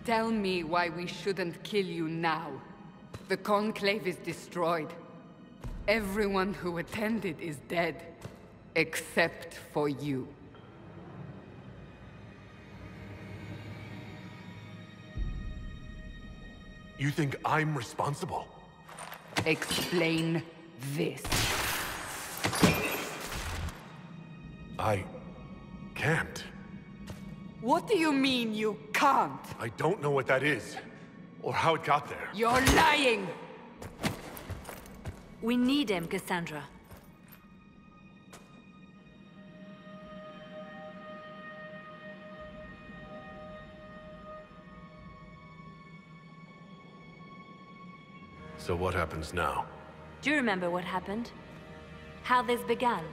Tell me why we shouldn't kill you now. The Conclave is destroyed. Everyone who attended is dead. Except for you. You think I'm responsible? Explain this. I can't. What do you mean you can't? I don't know what that is, or how it got there. You're lying! We need him, Cassandra. So what happens now? Do you remember what happened? How this began?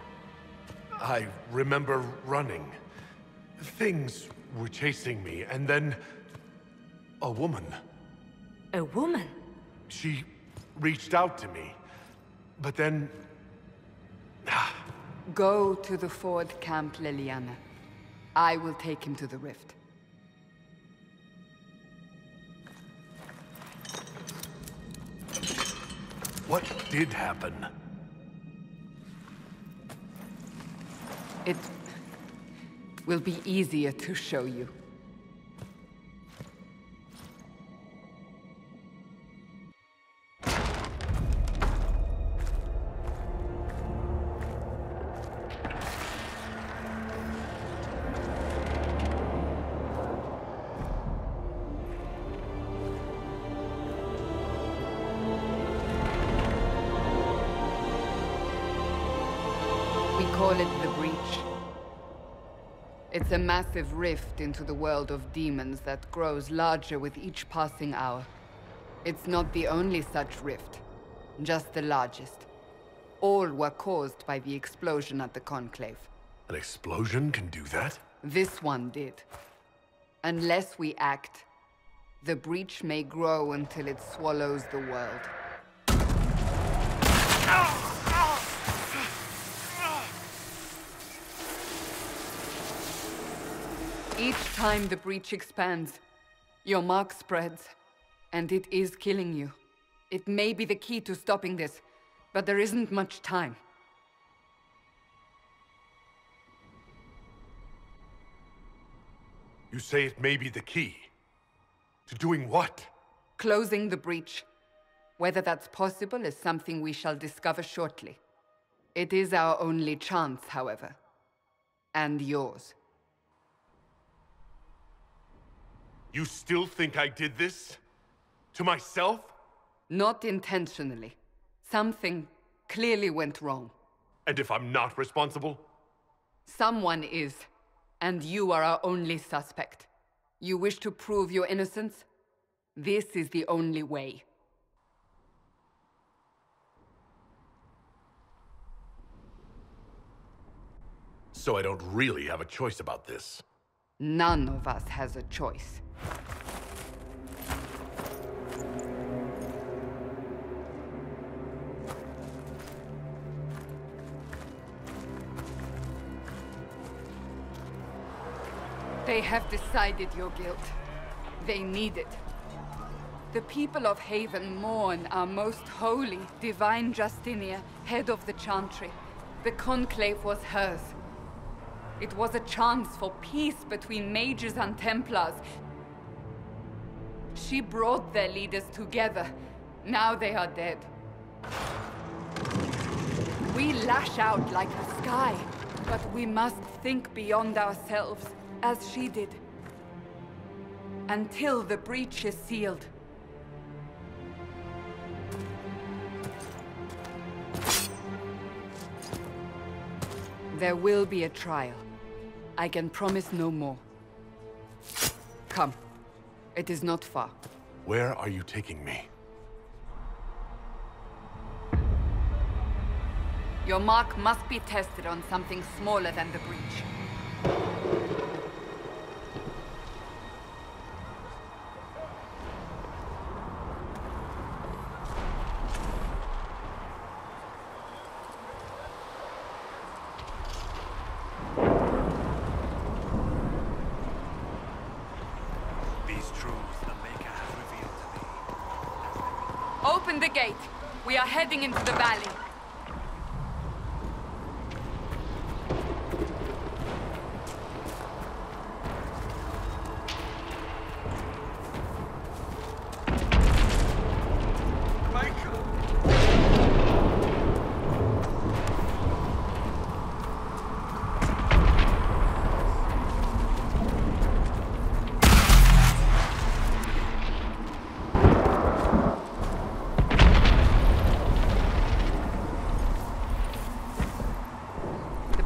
I remember running. Things were chasing me, and then... a woman. A woman? She reached out to me, but then... Go to the Ford Camp, Liliana. I will take him to the Rift. What did happen? It will be easier to show you. We call it the Breach. It's a massive rift into the world of demons that grows larger with each passing hour. It's not the only such rift, just the largest. All were caused by the explosion at the Conclave. An explosion can do that? This one did. Unless we act, the Breach may grow until it swallows the world. Each time the Breach expands, your mark spreads, and it is killing you. It may be the key to stopping this, but there isn't much time. You say it may be the key. To doing what? Closing the Breach. Whether that's possible is something we shall discover shortly. It is our only chance, however. And yours. You still think I did this? To myself? Not intentionally. Something clearly went wrong. And if I'm not responsible? Someone is, and you are our only suspect. You wish to prove your innocence? This is the only way. So I don't really have a choice about this. None of us has a choice. They have decided your guilt. They need it. The people of Haven mourn our most holy, divine Justinia, head of the Chantry. The Conclave was hers. It was a chance for peace between mages and Templars. She brought their leaders together. Now they are dead. We lash out like the sky, but we must think beyond ourselves, as she did. Until the breach is sealed. There will be a trial. I can promise no more. Come. It is not far. Where are you taking me? Your mark must be tested on something smaller than the breach. Open the gate. We are heading into the valley.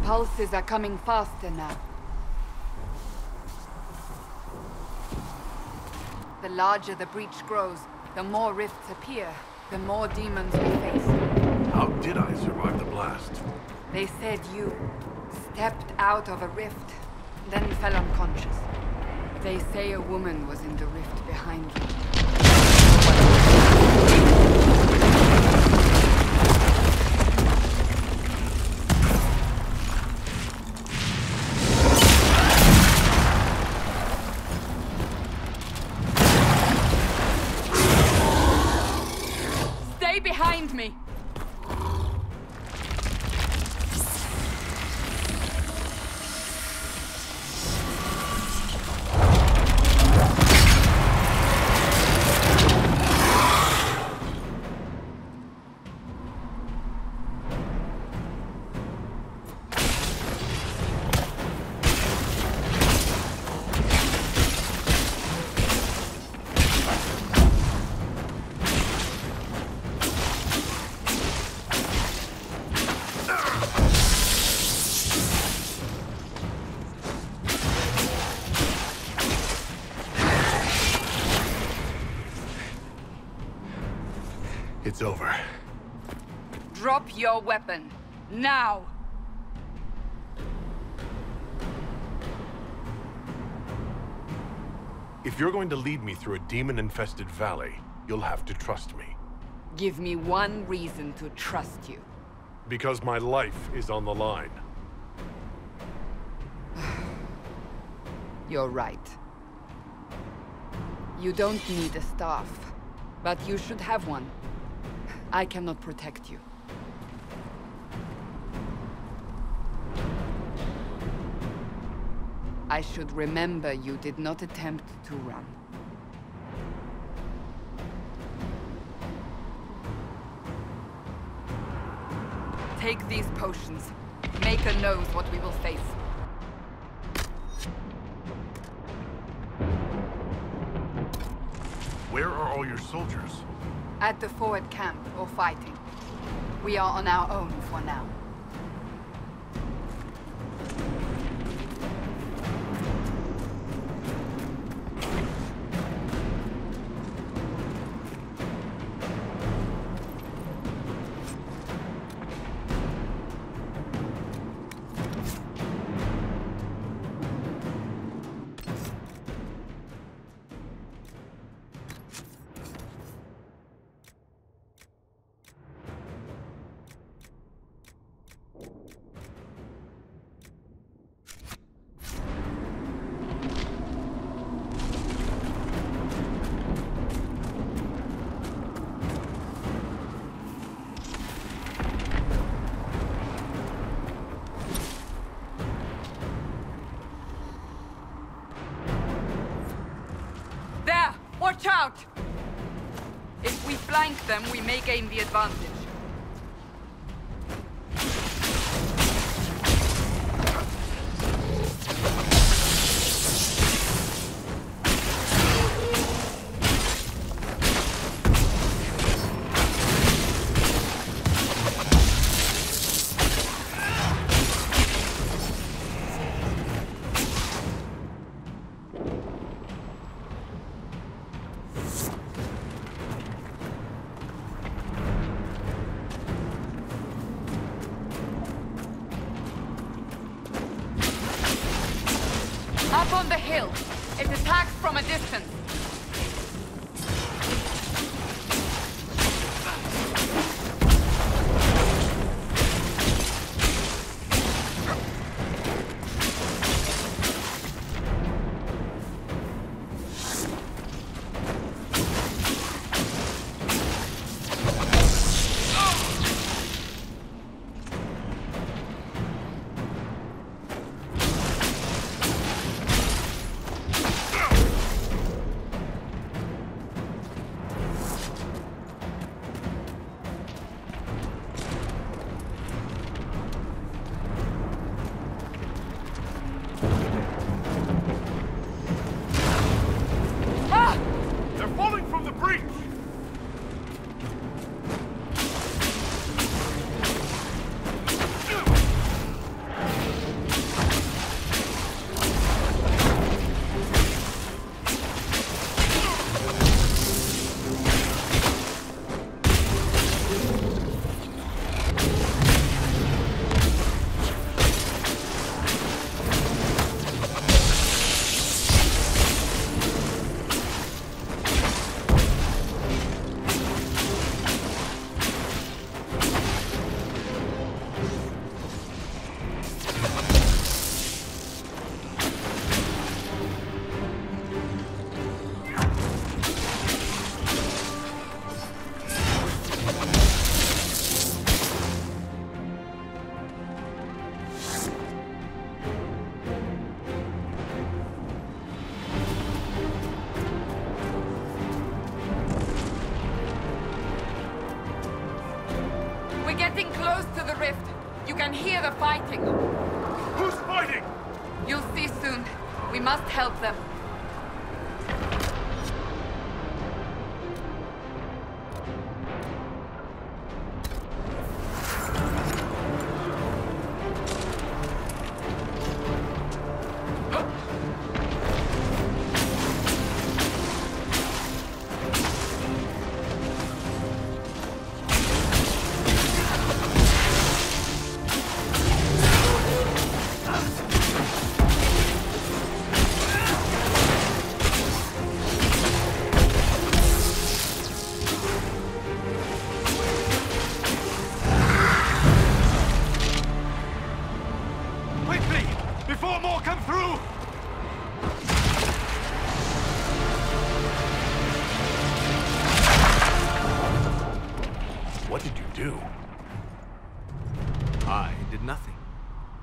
Pulses are coming faster now. The larger the breach grows, the more rifts appear, the more demons we face. How did I survive the blast? They said you stepped out of a rift, then fell unconscious. They say a woman was in the rift behind you. Behind me! It's over. Drop your weapon. Now! If you're going to lead me through a demon-infested valley, you'll have to trust me. Give me one reason to trust you. Because my life is on the line. You're right. You don't need a staff, but you should have one. I cannot protect you. I should remember you did not attempt to run. Take these potions. Maker knows what we will face. Where are all your soldiers? At the forward camp, or fighting. We are on our own for now. Watch out! If we flank them, we may gain the advantage. Up on the hill. It attacks from a distance. close to the rift. You can hear the fighting. Who's fighting? You'll see soon. We must help them.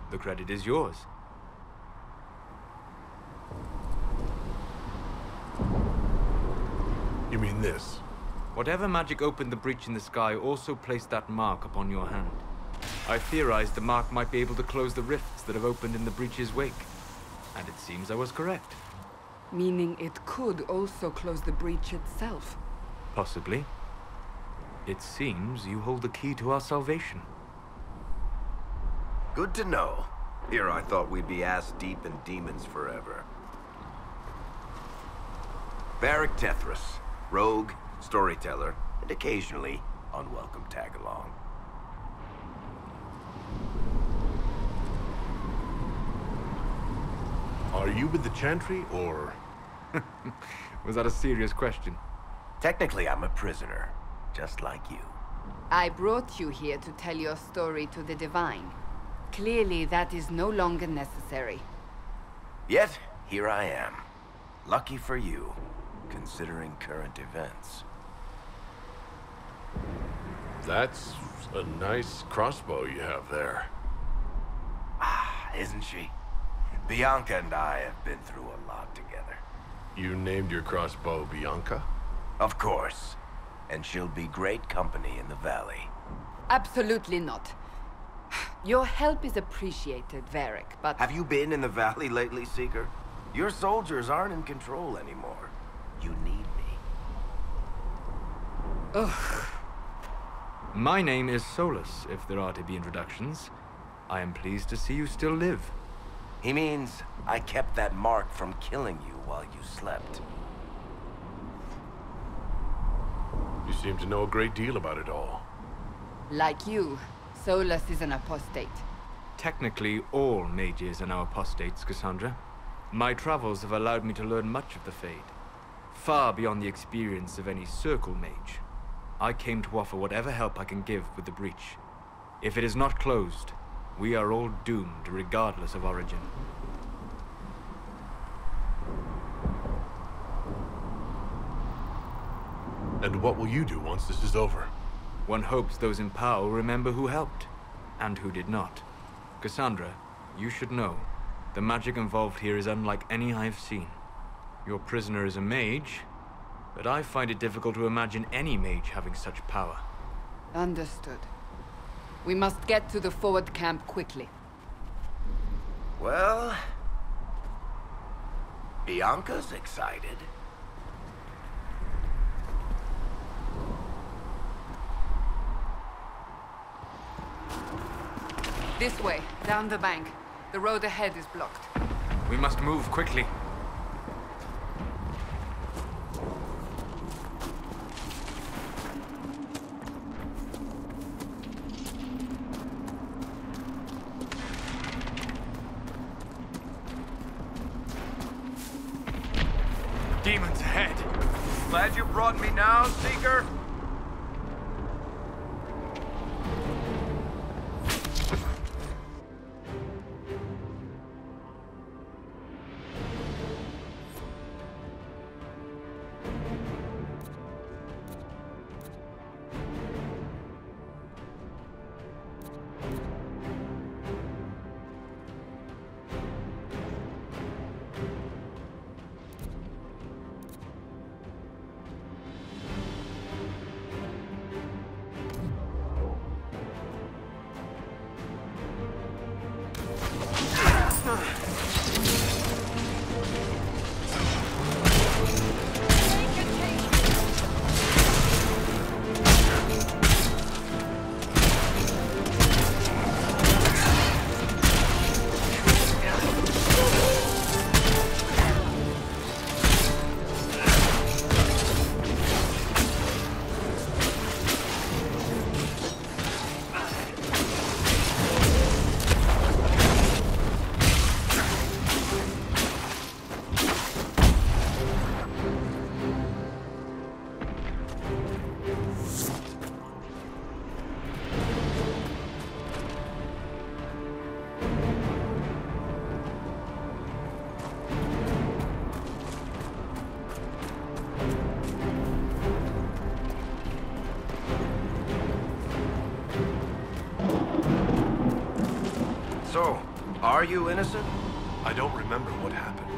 The credit is yours. You mean this? Whatever magic opened the breach in the sky also placed that mark upon your hand. I theorized the mark might be able to close the rifts that have opened in the breach's wake. And it seems I was correct. Meaning it could also close the breach itself. Possibly. It seems you hold the key to our salvation. Good to know. Here I thought we'd be ass-deep in demons forever. Varric Tethras, rogue, storyteller, and occasionally unwelcome tag-along. Are you with the Chantry, or...? Was that a serious question? Technically, I'm a prisoner, just like you. I brought you here to tell your story to the Divine. Clearly, that is no longer necessary. Yet, here I am. Lucky for you, considering current events. That's a nice crossbow you have there. Ah, isn't she? Bianca and I have been through a lot together. You named your crossbow Bianca? Of course. And she'll be great company in the valley. Absolutely not. Your help is appreciated, Varric, but... Have you been in the valley lately, Seeker? Your soldiers aren't in control anymore. You need me. Ugh. My name is Solus, if there are to be introductions. I am pleased to see you still live. He means I kept that mark from killing you while you slept. You seem to know a great deal about it all. Like you, Solus is an apostate. Technically, all mages are now apostates, Cassandra. My travels have allowed me to learn much of the Fade. Far beyond the experience of any circle mage. I came to offer whatever help I can give with the breach. If it is not closed, we are all doomed regardless of origin. And what will you do once this is over? One hopes those in power will remember who helped, and who did not. Cassandra, you should know, the magic involved here is unlike any I have seen. Your prisoner is a mage, but I find it difficult to imagine any mage having such power. Understood. We must get to the forward camp quickly. Well... Bianca's excited. This way, down the bank. The road ahead is blocked. We must move quickly. Demons ahead. Glad you brought me now, Seeker. Are you innocent? I don't remember what happened.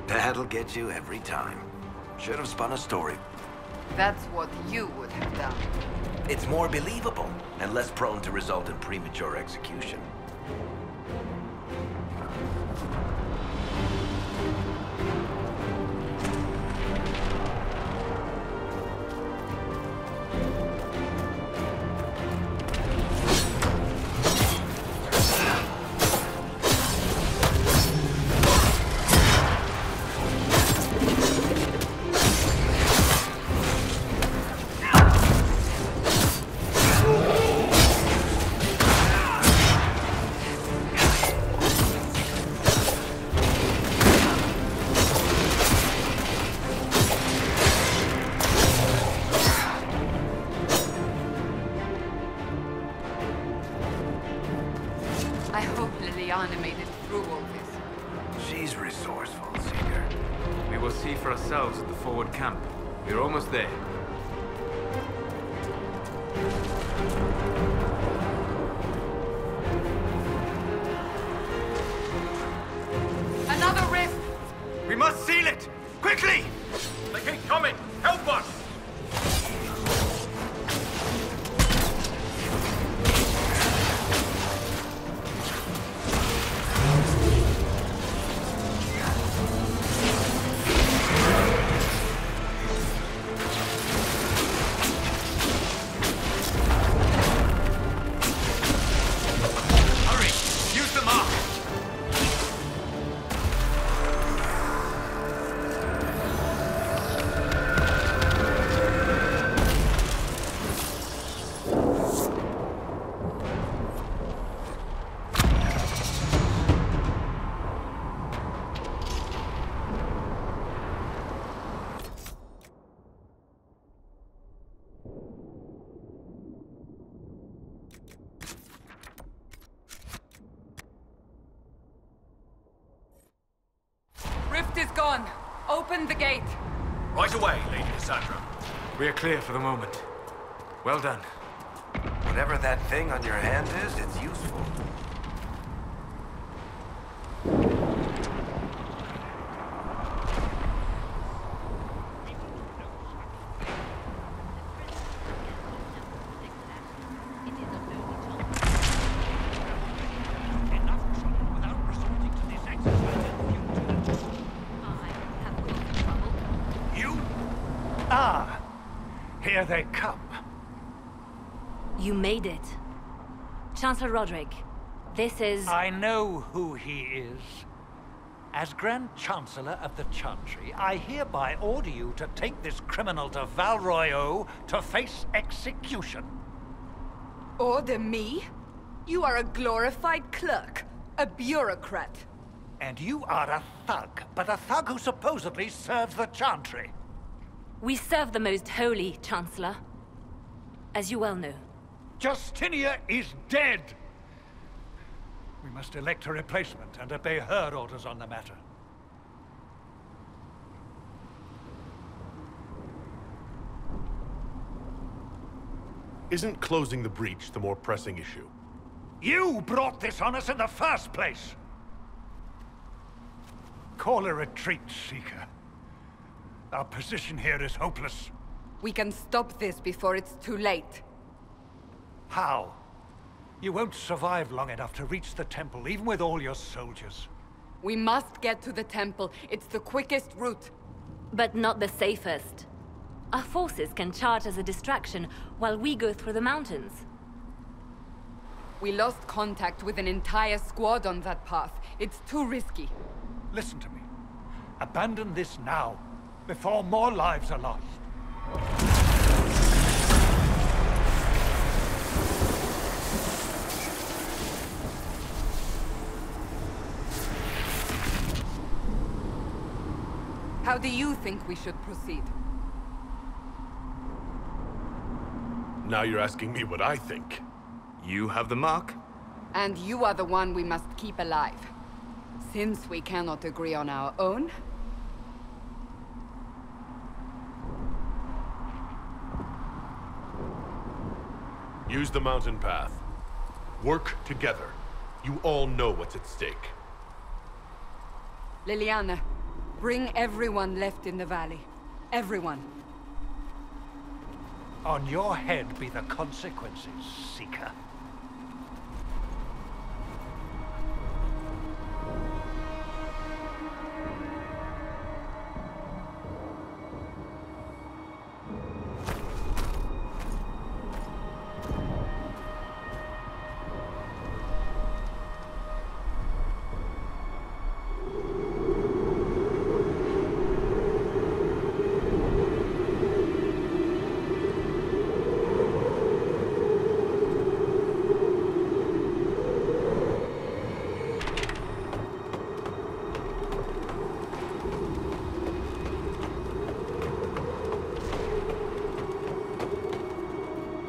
That'll get you every time. Should have spun a story. That's what you would have done. It's more believable and less prone to result in premature execution. Made it through all this. She's resourceful, Seeker. We will see for ourselves at the forward camp. We're almost there. Another rift! We must seal it! Quickly! They keep coming! Help us! Rift is gone. Open the gate. Right away, Lady Cassandra. We are clear for the moment. Well done. Whatever that thing on your hand is, it's useful. Here they come. You made it. Chancellor Roderick, this is... I know who he is. As Grand Chancellor of the Chantry, I hereby order you to take this criminal to Val Royeaux to face execution. Order me? You are a glorified clerk, a bureaucrat. And you are a thug, but a thug who supposedly serves the Chantry. We serve the most holy, Chancellor. As you well know. Justinia is dead! We must elect a replacement and obey her orders on the matter. Isn't closing the breach the more pressing issue? You brought this on us in the first place! Call a retreat, Seeker. Our position here is hopeless. We can stop this before it's too late. How? You won't survive long enough to reach the temple, even with all your soldiers. We must get to the temple. It's the quickest route. But not the safest. Our forces can charge as a distraction while we go through the mountains. We lost contact with an entire squad on that path. It's too risky. Listen to me. Abandon this now, before more lives are lost. How do you think we should proceed? Now you're asking me what I think. You have the mark. And you are the one we must keep alive. Since we cannot agree on our own... Use the mountain path. Work together. You all know what's at stake. Liliana, bring everyone left in the valley. Everyone. On your head be the consequences, Seeker.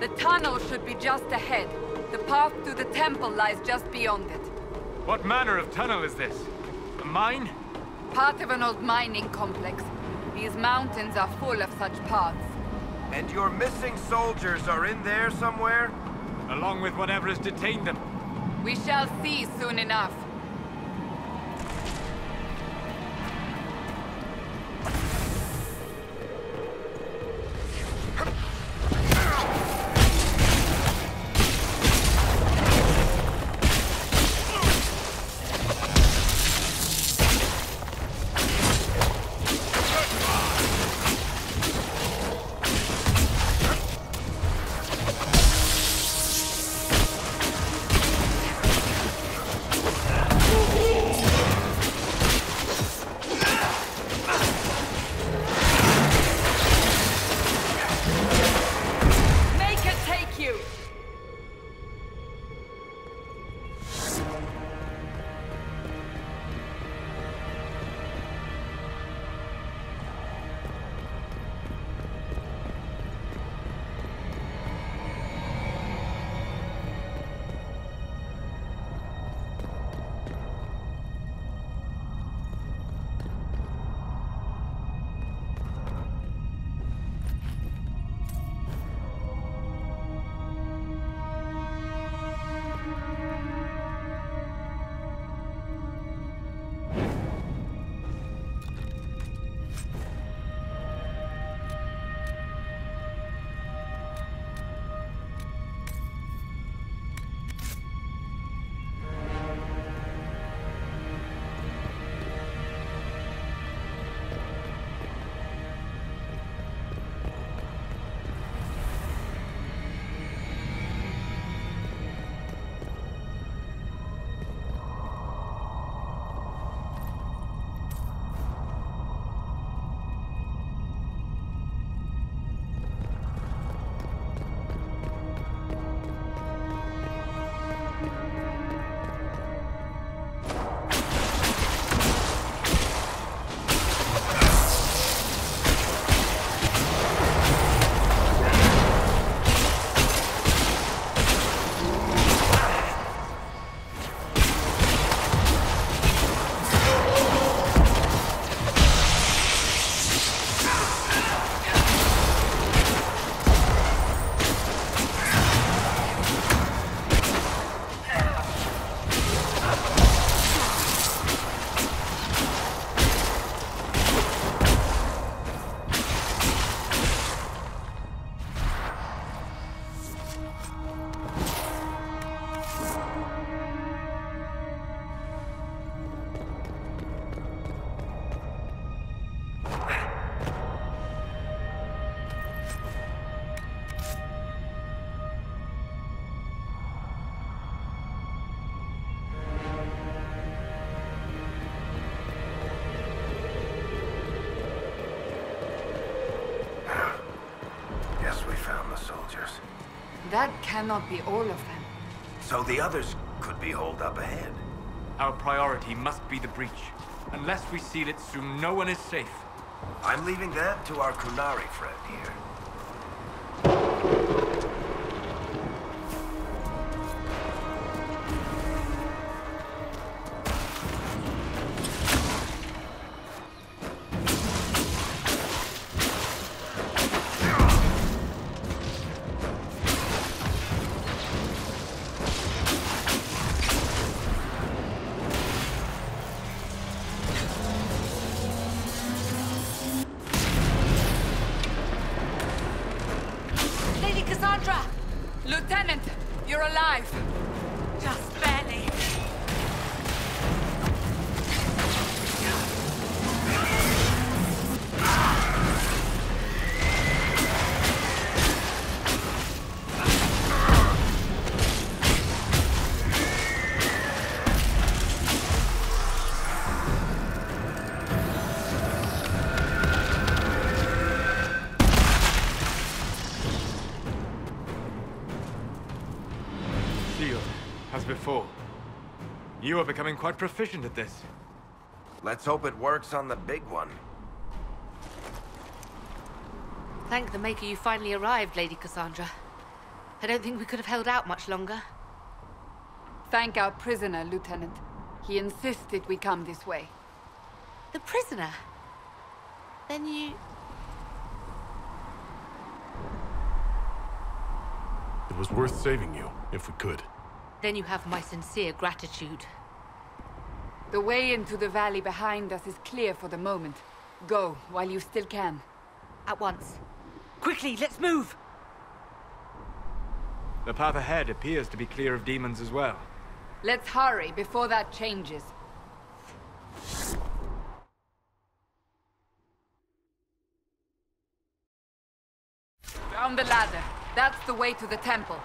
The tunnel should be just ahead. The path to the temple lies just beyond it. What manner of tunnel is this? A mine? Part of an old mining complex. These mountains are full of such paths. And your missing soldiers are in there somewhere? Along with whatever has detained them. We shall see soon enough. That cannot be all of them. So the others could be holed up ahead. Our priority must be the breach. Unless we seal it soon, no one is safe. I'm leaving that to our Qunari friend here. Cassandra! Lieutenant, you're alive! Just barely. As before. You are becoming quite proficient at this. Let's hope it works on the big one. Thank the Maker you finally arrived, Lady Cassandra. I don't think we could have held out much longer. Thank our prisoner, Lieutenant. He insisted we come this way. The prisoner? Then you... It was worth saving you, if we could. Then you have my sincere gratitude. The way into the valley behind us is clear for the moment. Go, while you still can. At once. Quickly, let's move! The path ahead appears to be clear of demons as well. Let's hurry before that changes. Down the ladder. That's the way to the temple.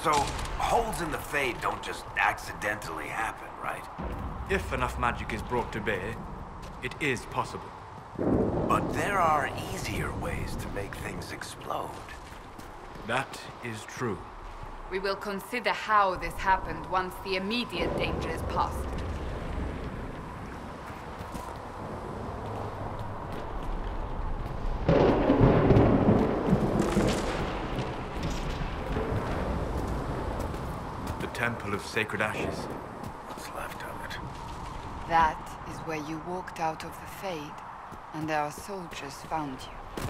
So, holes in the Fade don't just accidentally happen, right? If enough magic is brought to bear, it is possible. But there are easier ways to make things explode. That is true. We will consider how this happened once the immediate danger is past. Temple of Sacred Ashes. What's left of it? That is where you walked out of the Fade, and our soldiers found you.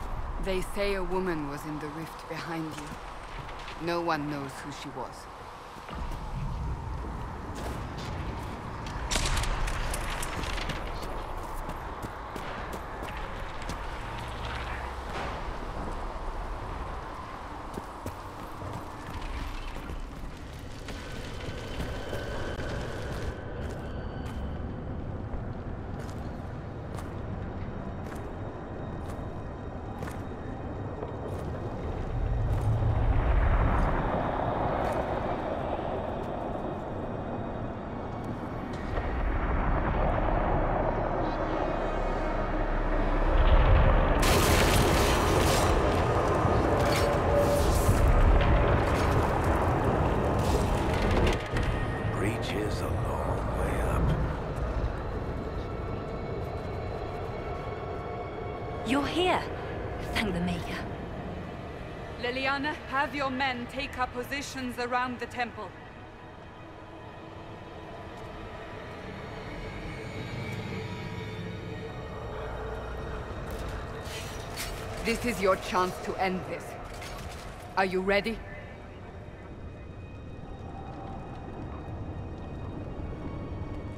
They say a woman was in the rift behind you. No one knows who she was. You're here. Thank the Maker. Leliana, have your men take up positions around the temple. This is your chance to end this. Are you ready?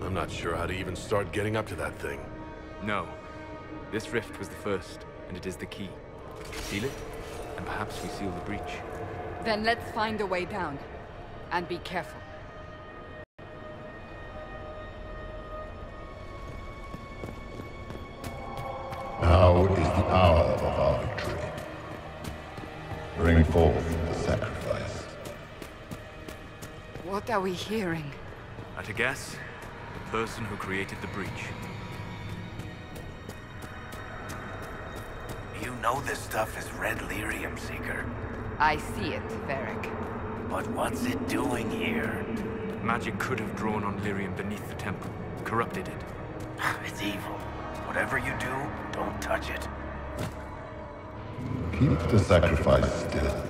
I'm not sure how to even start getting up to that thing. No. This rift was the first, and it is the key. Seal it, and perhaps we seal the breach. Then let's find a way down. And be careful. Now is the hour of our victory. Bring forth the sacrifice. What are we hearing? At a guess, the person who created the breach. You know this stuff is red lyrium, Seeker. I see it, Varric. But what's it doing here? Magic could have drawn on lyrium beneath the temple, corrupted it. It's evil. Whatever you do, don't touch it. Keep the sacrifice still.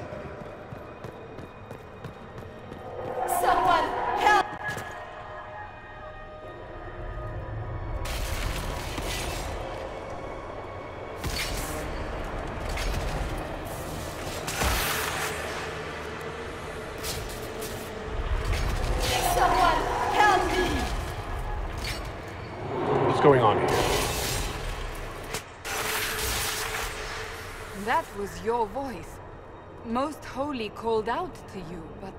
That was your voice. Most Holy called out to you, but...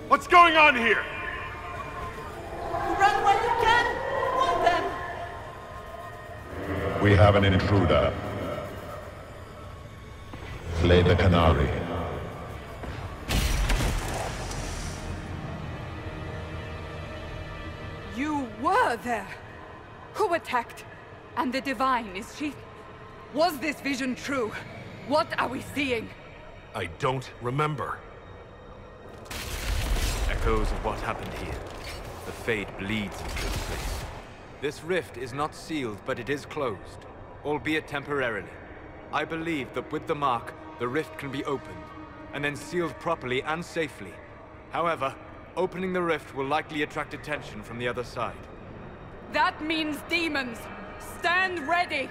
What's going on here? Run while you can! Hold them! We have an intruder. Slay the Qunari. You were there! Who attacked? And the Divine, is she... Was this vision true? What are we seeing? I don't remember. Echoes of what happened here. The Fade bleeds into this place. This rift is not sealed, but it is closed, albeit temporarily. I believe that with the mark, the rift can be opened, and then sealed properly and safely. However, opening the rift will likely attract attention from the other side. That means demons! Stand ready!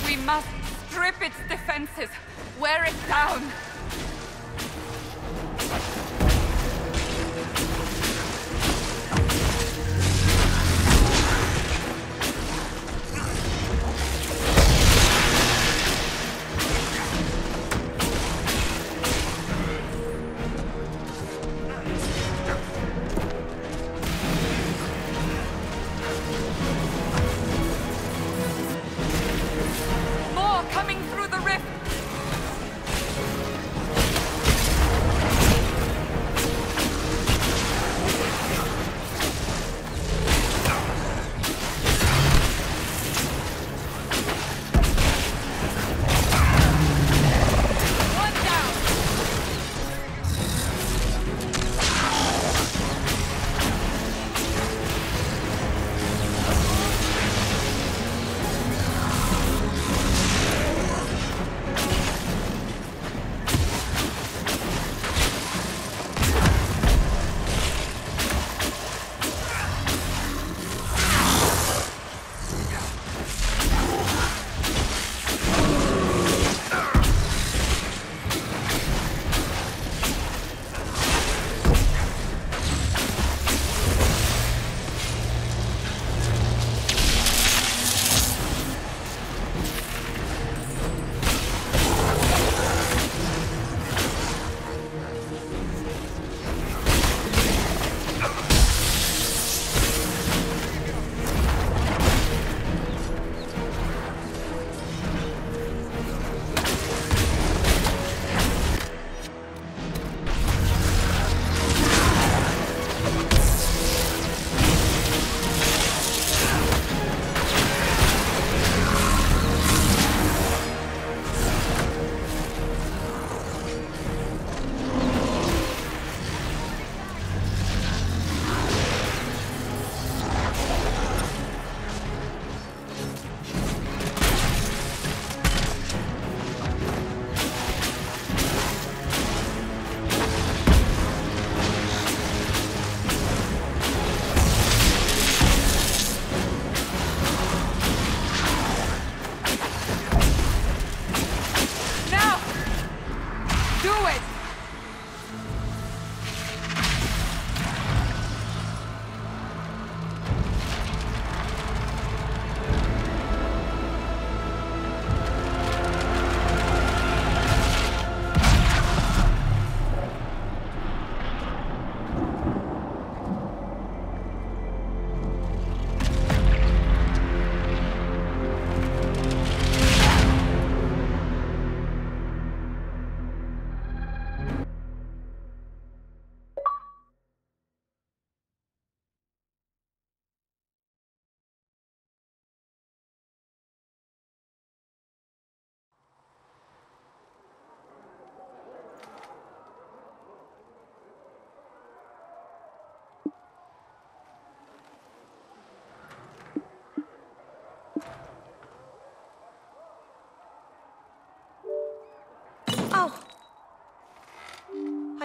We must strip its defenses, wear it down. More coming through the rift!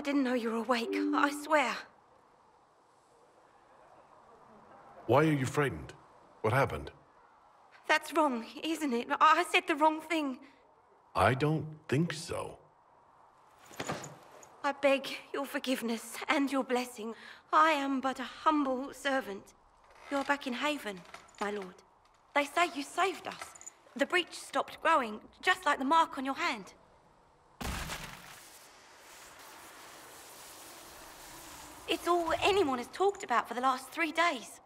didn't know you were awake, I swear. Why are you frightened? What happened? That's wrong, isn't it? I said the wrong thing. I don't think so. I beg your forgiveness and your blessing. I am but a humble servant. You're back in Haven, my lord. They say you saved us. The breach stopped growing, just like the mark on your hand. It's all anyone has talked about for the last 3 days.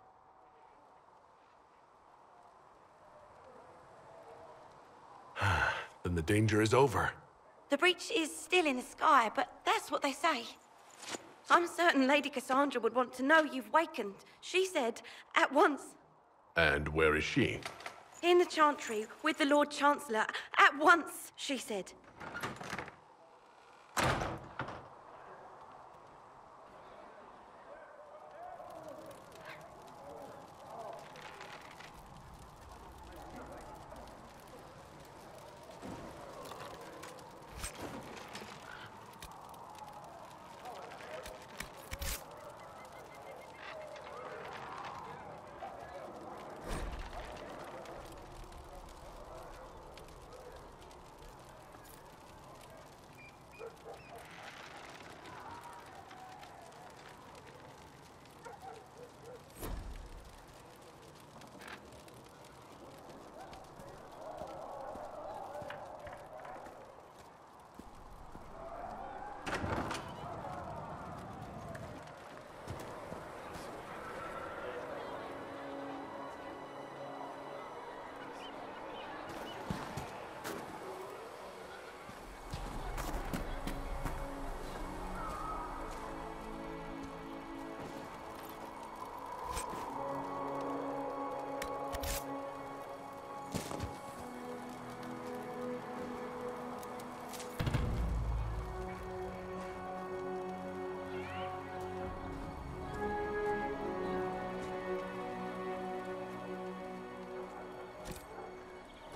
Then the danger is over. The breach is still in the sky, but that's what they say. I'm certain Lady Cassandra would want to know you've wakened. She said, at once. And where is she? In the Chantry, with the Lord Chancellor. At once, she said.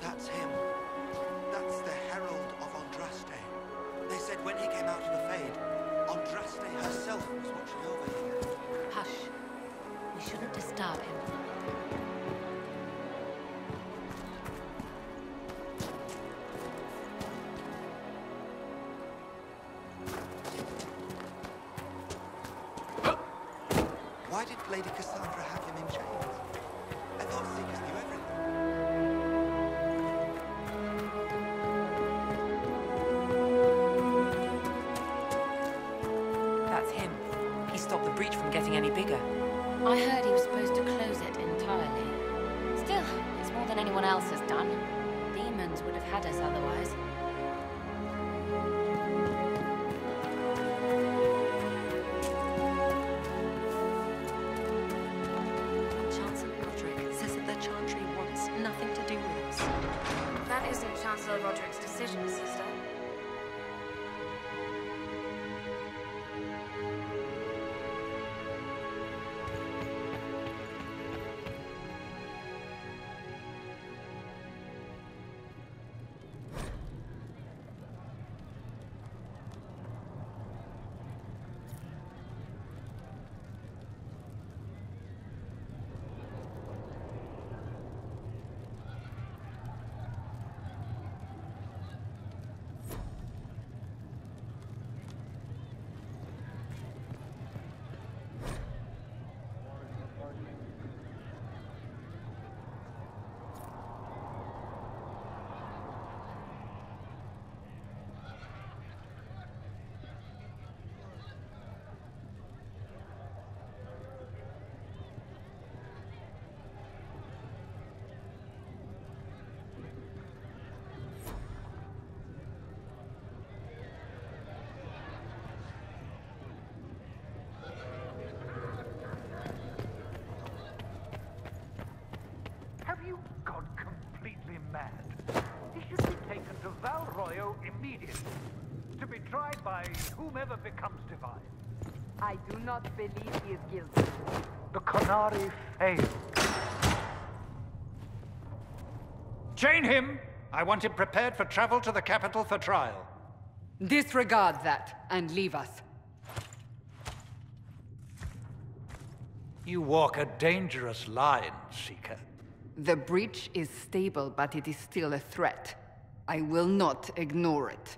That's him. That's the Herald of Andraste. They said when he came out of the Fade, Andraste herself was watching over him. Hush. We shouldn't disturb him. Why did Lady Cassandra have him in chains? I thought Seekers knew everything. That's him. He stopped the breach from getting any bigger. I heard he was supposed to close it entirely. Still, it's more than anyone else has done. Demons would have had us otherwise. Chancellor Roderick says that the Chantry wants nothing to do with us. That isn't Chancellor Roderick's decision, sister. Have you gone completely mad? He should be taken to Val Royo immediately, to be tried by whomever becomes divine. I do not believe he is guilty. The Qunari failed. Chain him! I want him prepared for travel to the capital for trial. Disregard that and leave us. You walk a dangerous line, Seeker. The breach is stable, but it is still a threat. I will not ignore it.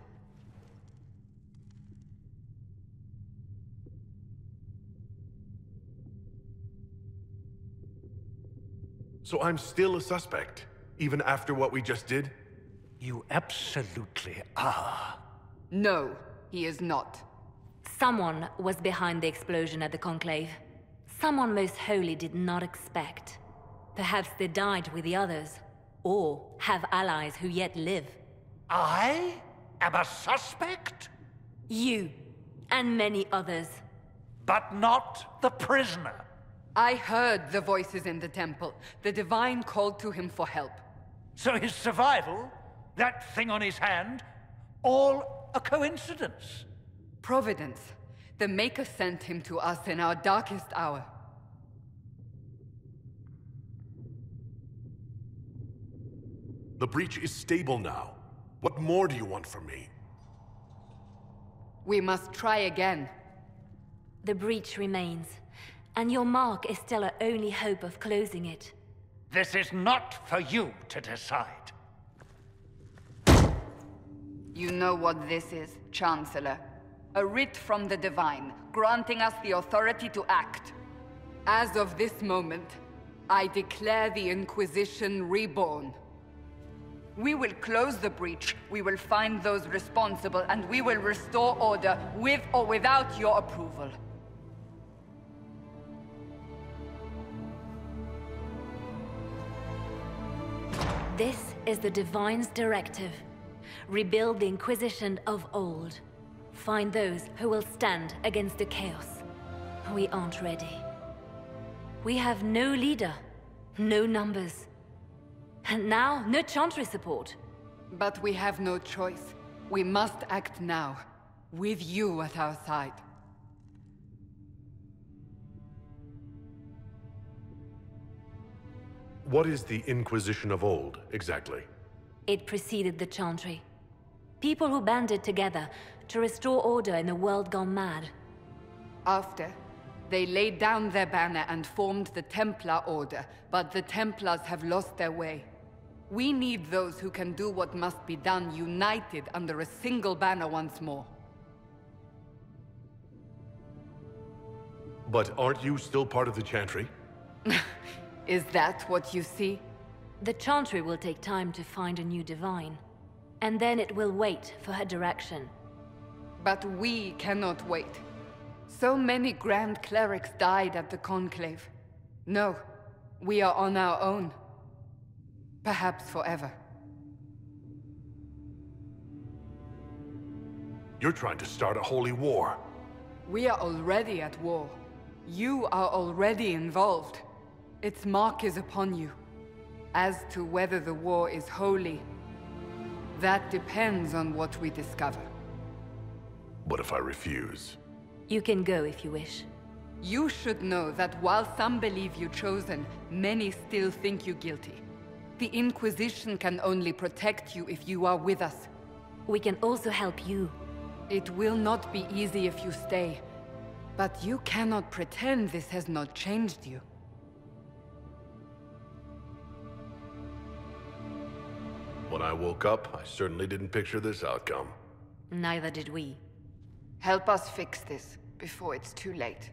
So I'm still a suspect, even after what we just did? You absolutely are. No, he is not. Someone was behind the explosion at the Conclave. Someone Most Holy did not expect. Perhaps they died with the others, or have allies who yet live. I am a suspect? You, and many others. But not the prisoner. I heard the voices in the temple. The Divine called to him for help. So his survival, that thing on his hand, all a coincidence? Providence. The Maker sent him to us in our darkest hour. The breach is stable now. What more do you want from me? We must try again. The breach remains, and your mark is still our only hope of closing it. This is not for you to decide. You know what this is, Chancellor. A writ from the Divine, granting us the authority to act. As of this moment, I declare the Inquisition reborn. We will close the breach, we will find those responsible, and we will restore order with or without your approval. This is the Divine's directive. Rebuild the Inquisition of old. Find those who will stand against the chaos. We aren't ready. We have no leader, no numbers. And now, no Chantry support. But we have no choice. We must act now, with you at our side. What is the Inquisition of old, exactly? It preceded the Chantry. People who banded together to restore order in a world gone mad. After, they laid down their banner and formed the Templar Order, but the Templars have lost their way. We need those who can do what must be done, united under a single banner once more. But aren't you still part of the Chantry? Is that what you see? The Chantry will take time to find a new Divine. And then it will wait for her direction. But we cannot wait. So many Grand Clerics died at the Conclave. No, we are on our own. Perhaps forever. You're trying to start a holy war. We are already at war. You are already involved. Its mark is upon you. As to whether the war is holy, that depends on what we discover. What if I refuse? You can go if you wish. You should know that while some believe you chosen, many still think you guilty. The Inquisition can only protect you if you are with us. We can also help you. It will not be easy if you stay. But you cannot pretend this has not changed you. When I woke up, I certainly didn't picture this outcome. Neither did we. Help us fix this before it's too late.